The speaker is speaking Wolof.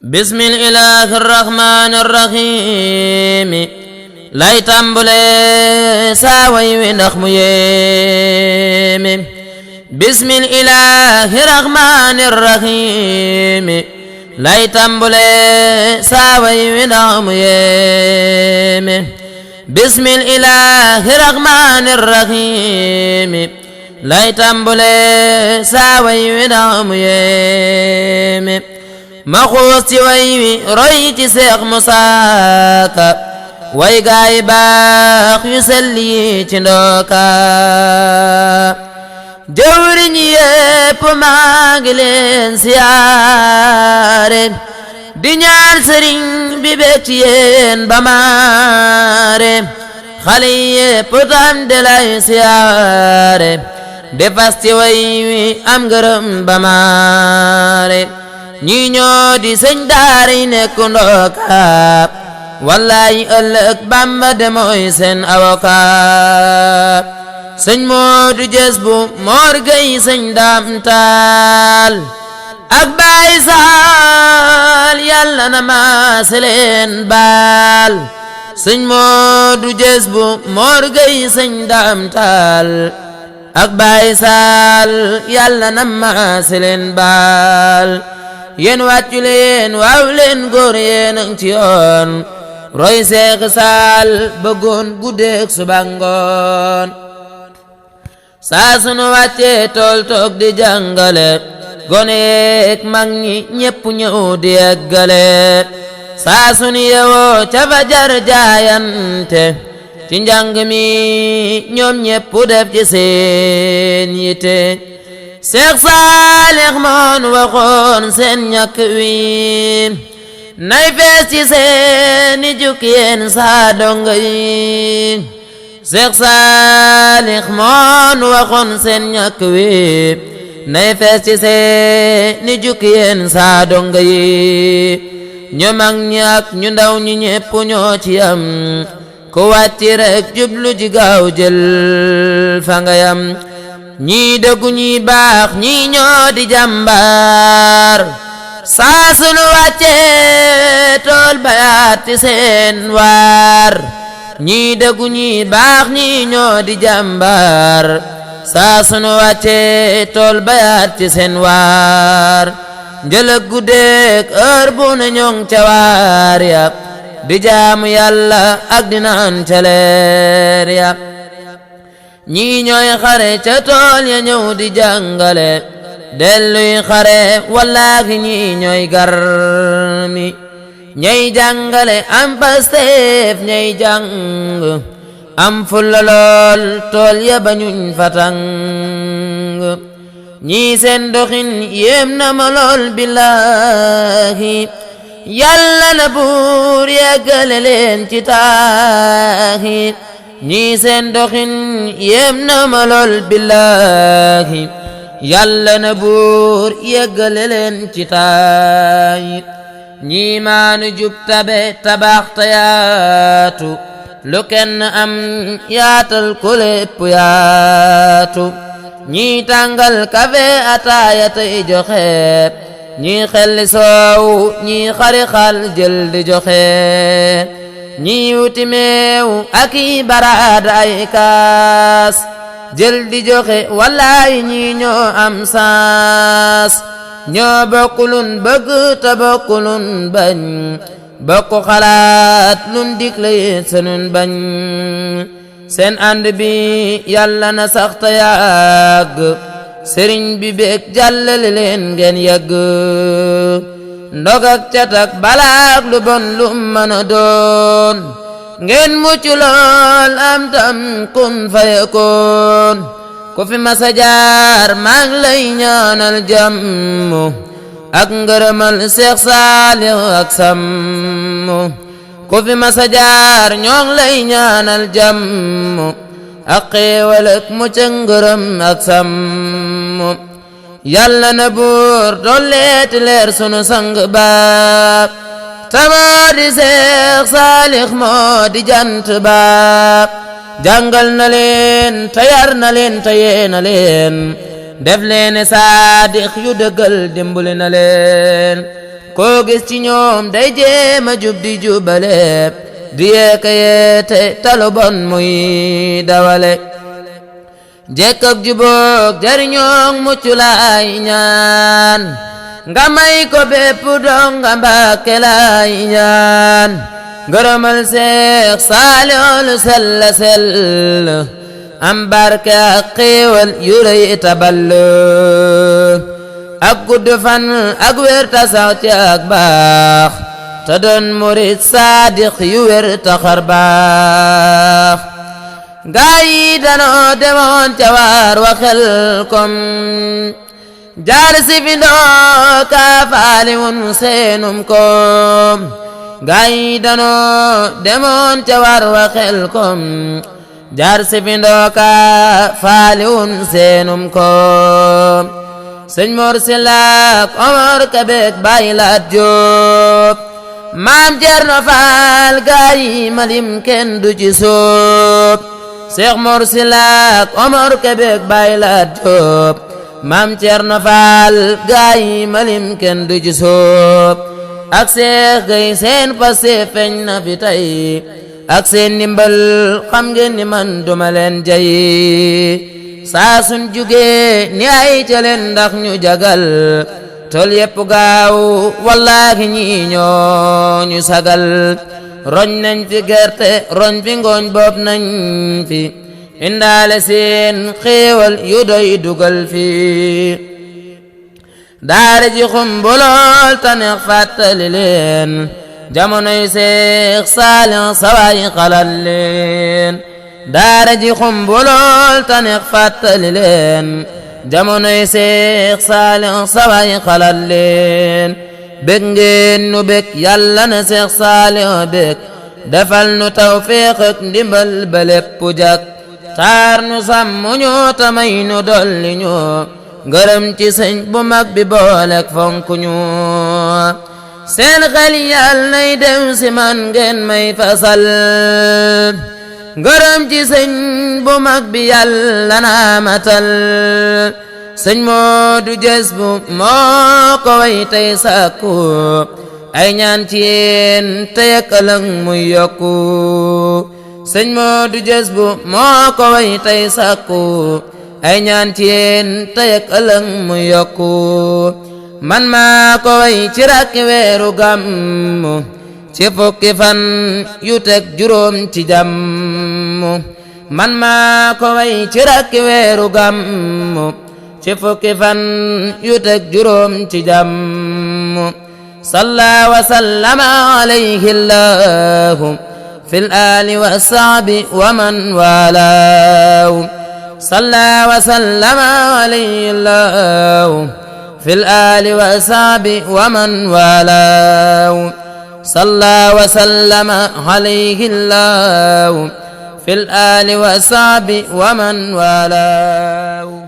bismillahi rahmani rahim lay tàmbale saa way wi ndax mu yéeme bismillahi rahmani rahim lay tàmbale saa way wi ndax mu yéeme bismillahi rahmani rahim lay tàmbale saa way wi ndax mu yéeme ma xuus ci way wi roy ci Seex Musaa Ka way gaay baax yu selli ci ndooka jawriñ yépp maa ngi leen siyaare di ñaan sëriñ bi bég ci yéen ba maare xale yépp tam de lay siyaare de fas ci way wi am ngërëm ba maare ñi ñoo di sëñ daara yi nekk ndooka wallaay ëllëg Bamba de mooy seen avocat sëñ Moodu Jës bu Moor Gay sëñ Daam Taal ak Baay Saal yàlla na maase leen baal sëñ Moodu Jës bu Moor Gay sëñ Daam Taal ak Baay Saal yàlla na maase leen baal yéen wàccu leen waaw leen góor yéen ang ci yoon roy Seex Saal bëggoon guddeeg suba ngoon saa sunu wàccee tool toog di jàngale goneek mag ñi ñépp ñëw di yeggale saa sunu yewoo ca fajar jaayante ci njàng mi ñoom ñépp def ci seen yite Seex Saalix moon waxoon seen ñàkk wi nay fees ci seeni jukki yéen saa donga yi Seex Saalix moon waxoon seen ñàkk wi nay fees ci seeni jukki yéen saa donga yi ñu mag ñi ak ñu ndaw ñi ñépp ñoo ci am ku wàcci rek jublu ji gaaw jël fa nga yam ñii dëggu ñii baax ñii ñoo di jàmbaar saa sunu wàccee tool bayaati seen waar ñii dëggu ñii baax ñii ñoo di jàmbaar saa sunu wàccee tool bayaati seen waar njëlëg guddeeg heure bu ne ñoŋ ca waar ya di jaamu yàlla ak di naan ca leer ya ñii ñooy xare ca tool ya ñëw di jàngale delluy xare wallaahi ñii ñooy garmi ñay jàngale am pasteef ñay jàng am fulla lool tool ya bañuñ fatang ñii seen doxin yéem na ma lool billaahi yàlla na buur yeggale leen ci taahi ñii seen doxin yéem na ma lool billaahi yàlla na buur yeggale leen ci taay ñii maanu jub tabe tabax ta yaatu lu kenn am yaatal ko lépp yaatu ñii tàngal kafe ataaya tey joxe ñii xelli soow ñii xari xal jël di joxe ñii wuti meew ak i baraada ay kaas jël di joxe wallaay ñii ñoo am saas ñoo bokkulun bëgg te bokkulun bañ bokku xalaat lun digle senun bañ seen ànd bi yàlla na sax te yàgg sëriñ bi beeg jàllale leen ngeen yàgg ndog ak cat ak balaak lu bon lu mën a doon ngeen mucc lool am tam kun fayakoon ku fi masa jaar maa ngi lay ñaanal jàmm ak ngërëmal Seex Saalix ak sàmm ku fi masa jaar ñoo ngi lay ñaanal jàmm ak xéewal ak mucc ak ngërëm ak sàmm yàlla na buur dolleeti leer sunu sang baab tamoo di Seex Saalix moo di jant baab jàngal na leen te yar na leen te yee na leen def leen saadix yu dëggal dimbali na leen koo gis ci ñoom day jéema jub di jubale di yeeka yeete talu bon muy dawale jekk ak jubook jariñook mucc laay ñaan nga may ko bépp donga Mbàkke laay ñaan ngërëmal Seex Saaliw sell sell am barke ak xéewal yu rëy taball ak gudd fan ak wér ta sax ci ak baax te doon murit saadiq yu wér ta xar baax gaa yi danoo demoon ca waar wa Xelkom jaar si fi ndooka faali wun seenum koom gaa yi danoo demoon ca waar wa Xelkom jaar si fi ndooka faali wun seenum koom sëñ Mor Silla ak Omar Kabeek Baay Laat Jóob maam Cerno Faal gaa yi malim kenn du ci soob Seex Mor Silla ak Omar Kabeek Baay Laat Jóob maam Cerno Faal gaa yi malim kenn du ci soob ak Seex Gay seen passe feeñ na fi tey ak seen ndimbal xam ngeen ni man duma leen jay saa sun jugee ni ay ca leen ndax ñu jagal tol yépp gaaw wallaahi ñi ñoo ñu sagal roñ nañ fi gerte roñ fi ngooñ bopp nañ fi indaale seen xéewal yu doy dugal fi daara ji xumbolool taneex fàttali leen jamonoy Seex Saaliw sawaay xalal leen daara ji xumbolool taneex fàttali leen jamonoy Seex Saaliw sawaay xalal leen bég ngeen nu bég yàlla na Seex Saaliw bég defal nu tawfeex ak ndimbal ba lépp jag taar nu sàmm ñu tamay nu dolli ñu ngërëm ci sëñ bu mag bi boolek fonk ñu seen xel yal nay dem si man ngeen may fasal ngërëm ci sëñ bu mag bi yàlla naa matal sëñ Moodu Jës bu moo ko way tey sàkku ay ñaan ci yéen tey ak ëllëg muy yokku sëñ Moodu Jës bu moo ko way tey sàkku ay ñaan ci yéen tey ak ëllëg muy yokku man maa ko way ci rakki weeru Gàmmu ci fukki fan yu teg juróom ci jàmmu man maa ko way ci rakki weeru Gàmmu ci fukki fan yu teg juróom ci jàmmu salla wa sallama alayhi Allahu fil aali wa sahbi wa man walaahu salla wa sallama alayhi Allahu fil aali wa sahbi wa man walaahu salla wa sallama alayhi Allahu fil aali wa sahbi wa man walaahu